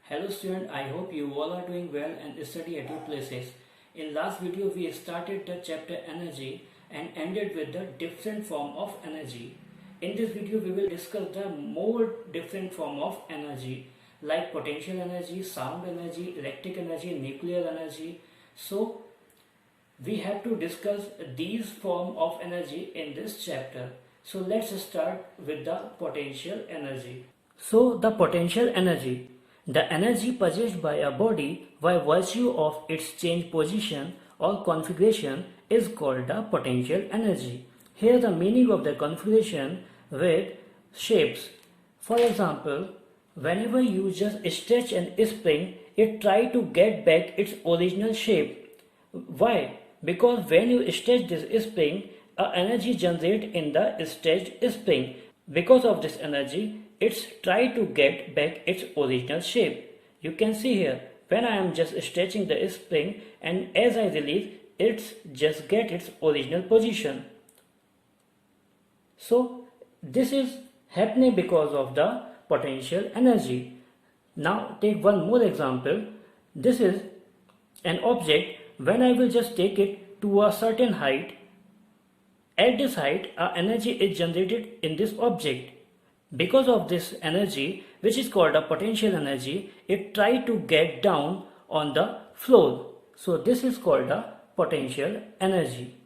Hello student, I hope you all are doing well and study at your places. In last video we started the chapter energy and ended with the different form of energy. In this video we will discuss the more different form of energy like potential energy, sound energy, electric energy, nuclear energy. So we have to discuss these form of energy in this chapter. So let's start with the potential energy. So the potential energy, the energy possessed by a body by virtue of its change position or configuration is called the potential energy. Here the meaning of the configuration with shapes. For example, whenever you just stretch an spring, it try to get back its original shape. Why? Because when you stretch this spring, a energy generated in the stretched spring. Because of this energy, it's try to get back its original shape. You can see here, when I am just stretching the spring and as I release, it's just get its original position. So this is happening because of the potential energy. Now take one more example. This is an object. When I will just take it to a certain height, at this height energy is generated in this object. Because of this energy, which is called a potential energy, it try to get down on the floor. So this is called a potential energy.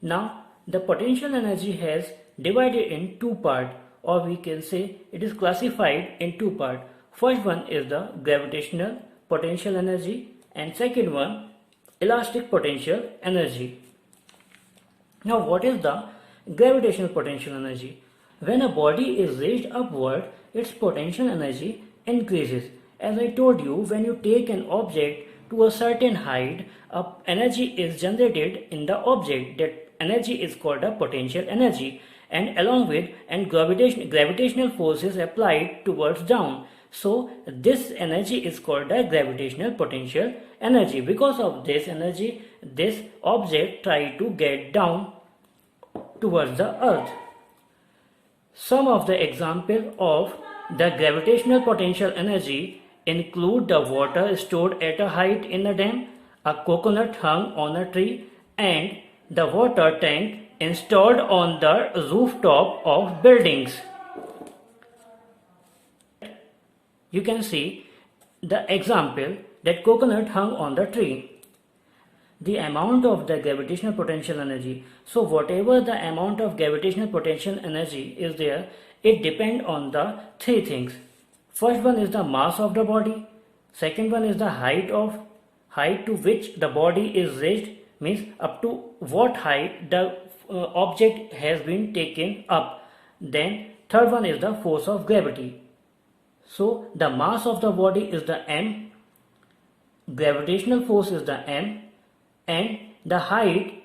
Now the potential energy has divided in two parts, or we can say it is classified in two parts. First one is the gravitational potential energy and second one elastic potential energy. Now what is the gravitational potential energy? When a body is raised upward, its potential energy increases. As I told you, when you take an object to a certain height, energy is generated in the object. That energy is called a potential energy, and along with gravitational forces applied towards down. So this energy is called a gravitational potential energy. Because of this energy, this object try to get down towards the earth. Some of the examples of the gravitational potential energy include the water stored at a height in a dam, a coconut hung on a tree, and the water tank installed on the rooftop of buildings. You can see the example that coconut hung on the tree. The amount of the gravitational potential energy. So whatever the amount of gravitational potential energy is there, it depends on the three things. First one is the mass of the body. Second one is the height to which the body is raised, means up to what height the object has been taken up. Then third one is the force of gravity. So the mass of the body is the m, gravitational force is the m, and the height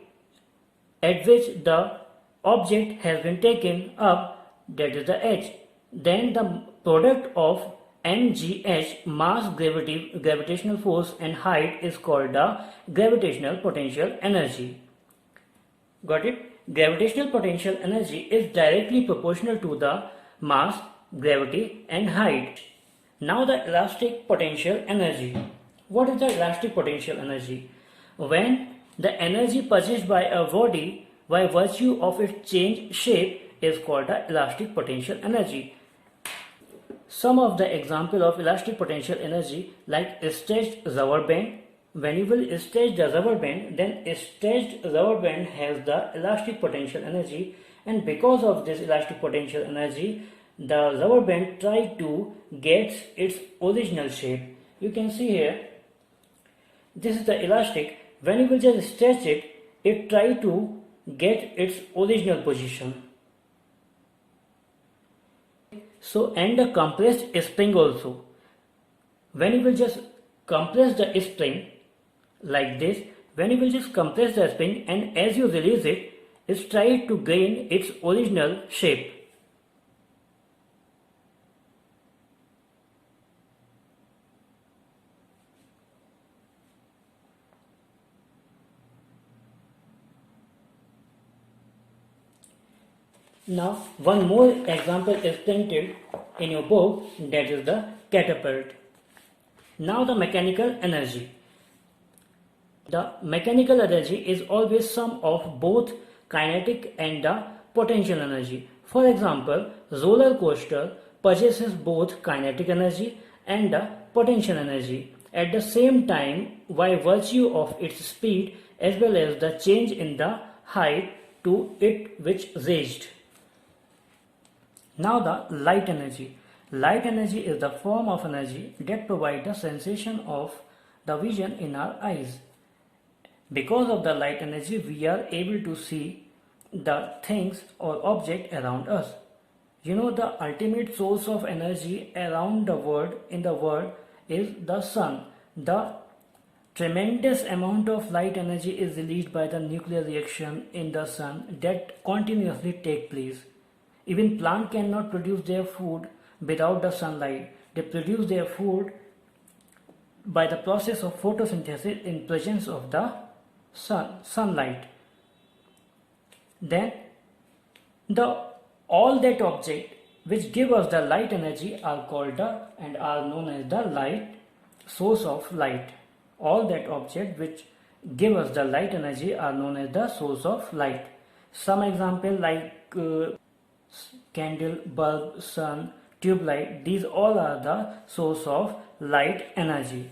at which the object has been taken up, that is the h. Then the product of mgh, mass, gravitational force and height, is called the gravitational potential energy. Got it? Gravitational potential energy is directly proportional to the mass, gravity and height. Now the elastic potential energy. What is the elastic potential energy? When the energy possessed by a body by virtue of its change shape is called the elastic potential energy. Some of the example of elastic potential energy like stretched rubber band. When you will stretch the rubber band, then stretched rubber band has the elastic potential energy, and because of this elastic potential energy, the rubber band try to get its original shape. You can see here, this is the elastic. When you will just stretch it, it try to get its original position. So, and the compressed spring also. When you will just compress the spring like this, when you will just compress the spring and as you release it, it try to gain its original shape. Now, one more example is printed in your book, that is the catapult. Now the mechanical energy. The mechanical energy is always sum of both kinetic and the potential energy. For example, roller coaster possesses both kinetic energy and the potential energy at the same time by virtue of its speed as well as the change in the height to it which raised. Now the light energy. Light energy is the form of energy that provides the sensation of the vision in our eyes. Because of the light energy, we are able to see the things or object around us. You know, the ultimate source of energy around the world in the world is the sun. The tremendous amount of light energy is released by the nuclear reaction in the sun that continuously take place. Even plant cannot produce their food without the sunlight. They produce their food by the process of photosynthesis in presence of the sunlight. Then all that object which give us the light energy are called and are known as the light source of light. All that object which give us the light energy are known as the source of light. Some example like candle, bulb, sun, tube light, these all are the source of light energy.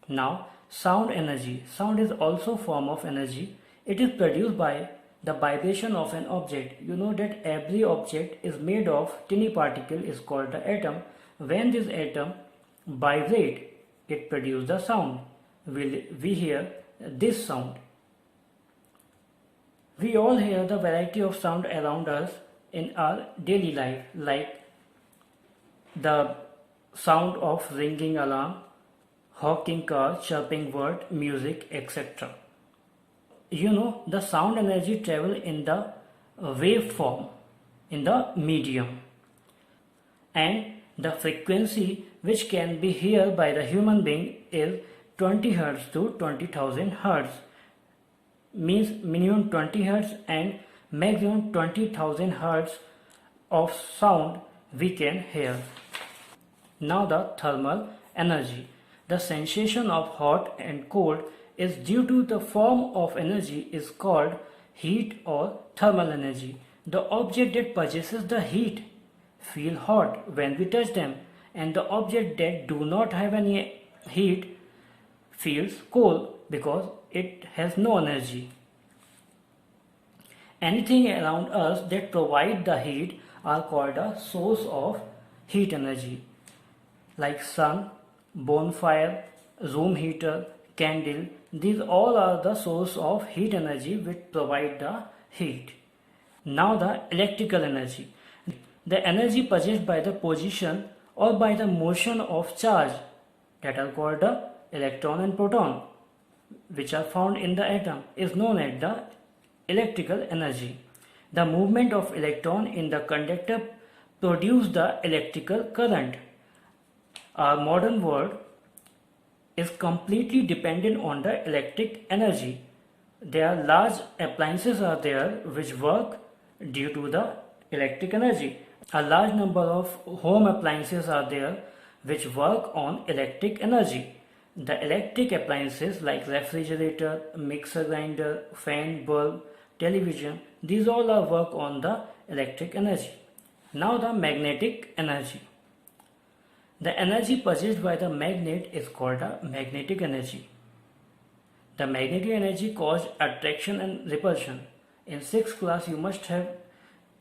Now sound energy. Sound is also form of energy. It is produced by the vibration of an object. You know that every object is made of tiny particle is called the atom. When this atom vibrate, it produces the sound. We hear this sound. We all hear the variety of sound around us in our daily life, like the sound of ringing alarm, honking car, chirping bird, music, etc. You know, the sound energy travel in the wave form, in the medium, and the frequency which can be heard by the human being is 20 Hz to 20,000 Hz. Means minimum 20 Hz and maximum 20,000 Hz of sound we can hear. Now the thermal energy. The sensation of hot and cold is due to the form of energy is called heat or thermal energy. The object that possesses the heat feel hot when we touch them, and the object that do not have any heat feels cold because it has no energy. Anything around us that provide the heat are called a source of heat energy, like sun, bonfire, room heater, candle. These all are the source of heat energy which provide the heat. Now the electrical energy. The energy possessed by the position or by the motion of charge that are called the electron and proton, which are found in the atom, is known as the electrical energy. The movement of electron in the conductor produce the electrical current. Our modern world is completely dependent on the electric energy. There are large appliances are there which work due to the electric energy. A large number of home appliances are there which work on electric energy. The electric appliances like refrigerator, mixer grinder, fan, bulb, television, these all are work on the electric energy. Now the magnetic energy. The energy possessed by the magnet is called a magnetic energy. The magnetic energy causes attraction and repulsion. In 6th class you must have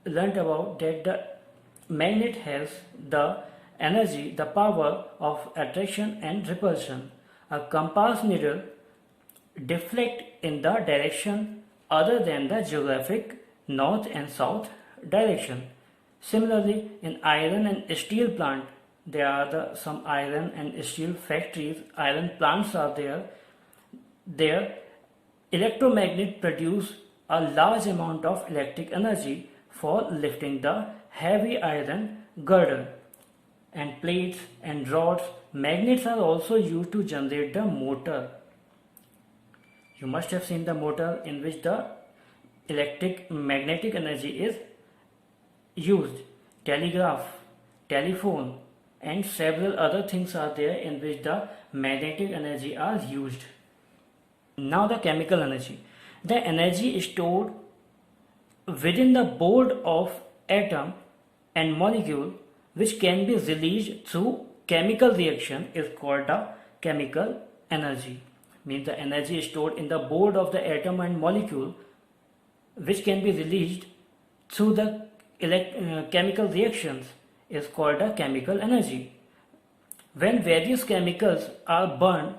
learnt about that the magnet has the energy, the power of attraction and repulsion. A compass needle deflect in the direction other than the geographic north and south direction. Similarly, in iron and steel plant, there are some iron and steel factories, iron plants are there. Their electromagnet produce a large amount of electric energy for lifting the heavy iron girdle. And plates and rods, magnets are also used to generate the motor. You must have seen the motor in which the electric magnetic energy is used. Telegraph, telephone, and several other things are there in which the magnetic energy are used. Now the chemical energy. The energy is stored within the board of atom and molecule, which can be released through chemical reaction, is called the chemical energy. Means the energy is stored in the board of the atom and molecule, which can be released through the chemical reactions, is called the chemical energy. When various chemicals are burned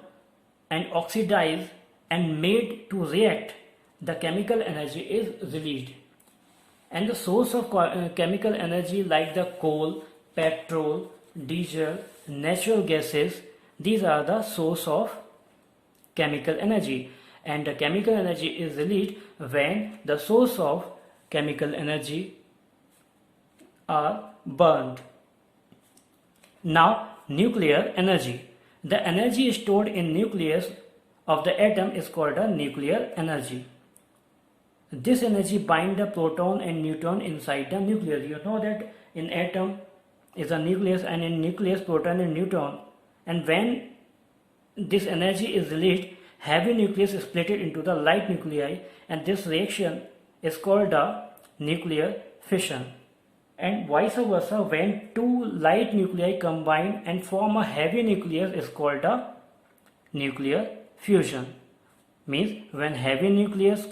and oxidized and made to react, the chemical energy is released. And the source of chemical energy, like the coal, petrol, diesel, natural gases, these are the source of chemical energy. And the chemical energy is released when the source of chemical energy are burned. Now, nuclear energy. The energy stored in nucleus of the atom is called a nuclear energy. This energy binds the proton and neutron inside the nucleus. You know that in atom is a nucleus, and in nucleus proton and neutron. And when this energy is released, heavy nucleus is split into the light nuclei, and this reaction is called the nuclear fission. And vice versa, when two light nuclei combine and form a heavy nucleus, is called a nuclear fusion. Means when heavy nucleus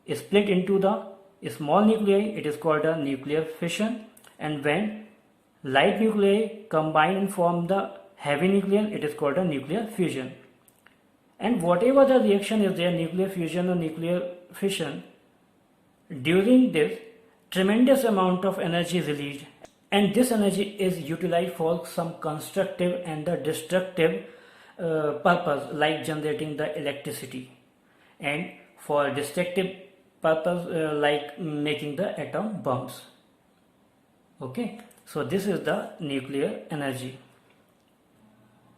is split into the small nuclei, it is called a nuclear fission, and when light nuclei combine and form the heavy nucleus, it is called a nuclear fusion. And whatever the reaction is there, nuclear fusion or nuclear fission, during this tremendous amount of energy is released, and this energy is utilized for some constructive and the destructive purpose, like generating the electricity, and for destructive purpose like making the atom bombs. Okay, so this is the nuclear energy.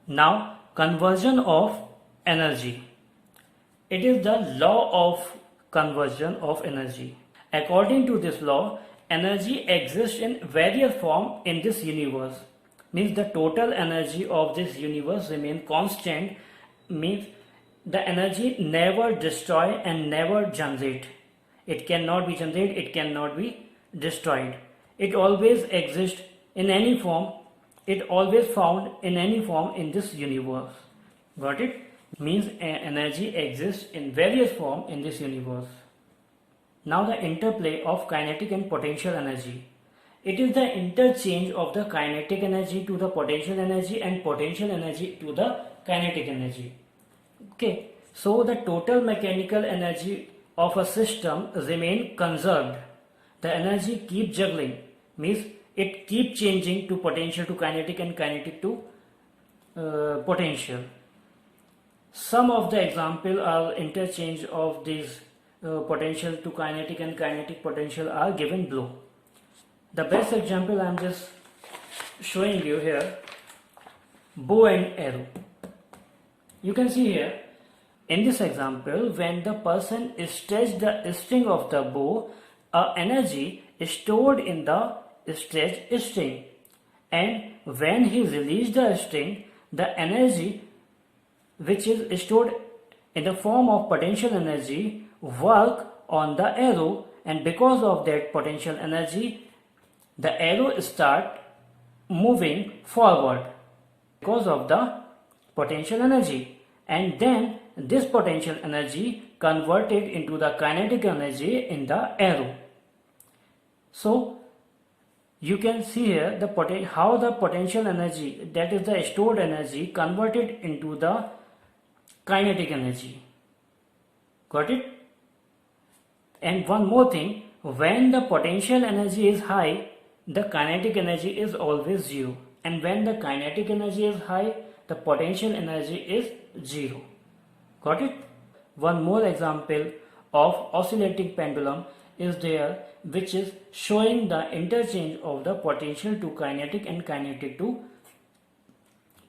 Now, conversion of energy. It is the law of conversion of energy. According to this law, energy exists in various forms in this universe. Means the total energy of this universe remains constant. Means the energy never destroy and never generate. It cannot be generated, it cannot be destroyed. It always exists in any form. It always found in any form in this universe. Got it? Means energy exists in various forms in this universe. Now the interplay of kinetic and potential energy. It is the interchange of the kinetic energy to the potential energy and potential energy to the kinetic energy. Okay, so the total mechanical energy of a system remain conserved. The energy keep juggling, means it keep changing to potential to kinetic and kinetic to potential. Some of the example are interchange of these potential to kinetic and kinetic potential are given below. The best example I am just showing you here, bow and arrow. You can see here, in this example, when the person stretches the string of the bow, energy is stored in the stretched string, and when he releases the string, the energy which is stored in the form of potential energy work on the arrow, and because of that potential energy, the arrow start moving forward because of the potential energy, and then this potential energy converted into the kinetic energy in the arrow. So you can see here how the potential energy, that is the stored energy, converted into the kinetic energy. Got it? And one more thing, when the potential energy is high, the kinetic energy is always zero, and when the kinetic energy is high, the potential energy is zero. Got it? One more example of oscillating pendulum is there, which is showing the interchange of the potential to kinetic and kinetic to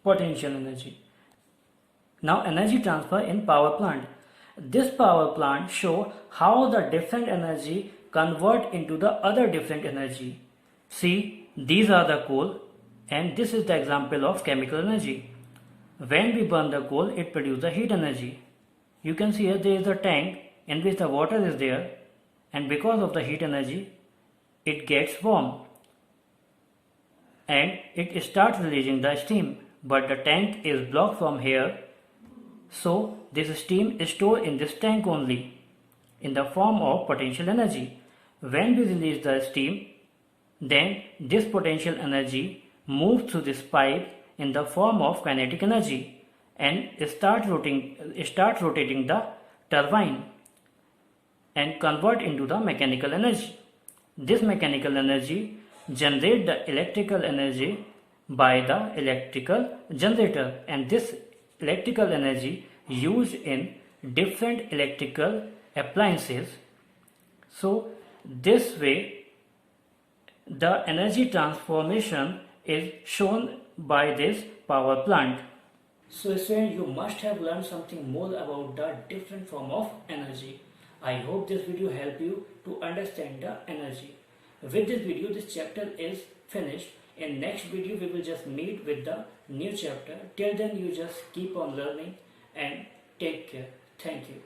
potential energy. Now energy transfer in power plant. This power plant show how the different energy convert into the other different energy. See, these are the coal And this is the example of chemical energy. When we burn the coal, it produces the heat energy. You can see here there is a tank in which the water is there, and because of the heat energy, it gets warm and it starts releasing the steam. But the tank is blocked from here, so this steam is stored in this tank only in the form of potential energy. When we release the steam, then this potential energy moves through this pipe in the form of kinetic energy and start rotating the turbine and convert into the mechanical energy. This mechanical energy generates the electrical energy by the electrical generator, and this electrical energy used in different electrical appliances. So this way the energy transformation is shown by this power plant. So students, you must have learned something more about the different form of energy. I hope this video helped you to understand the energy. With this video, this chapter is finished. In next video, we will just meet with the new chapter. Till then, you just keep on learning and take care. Thank you.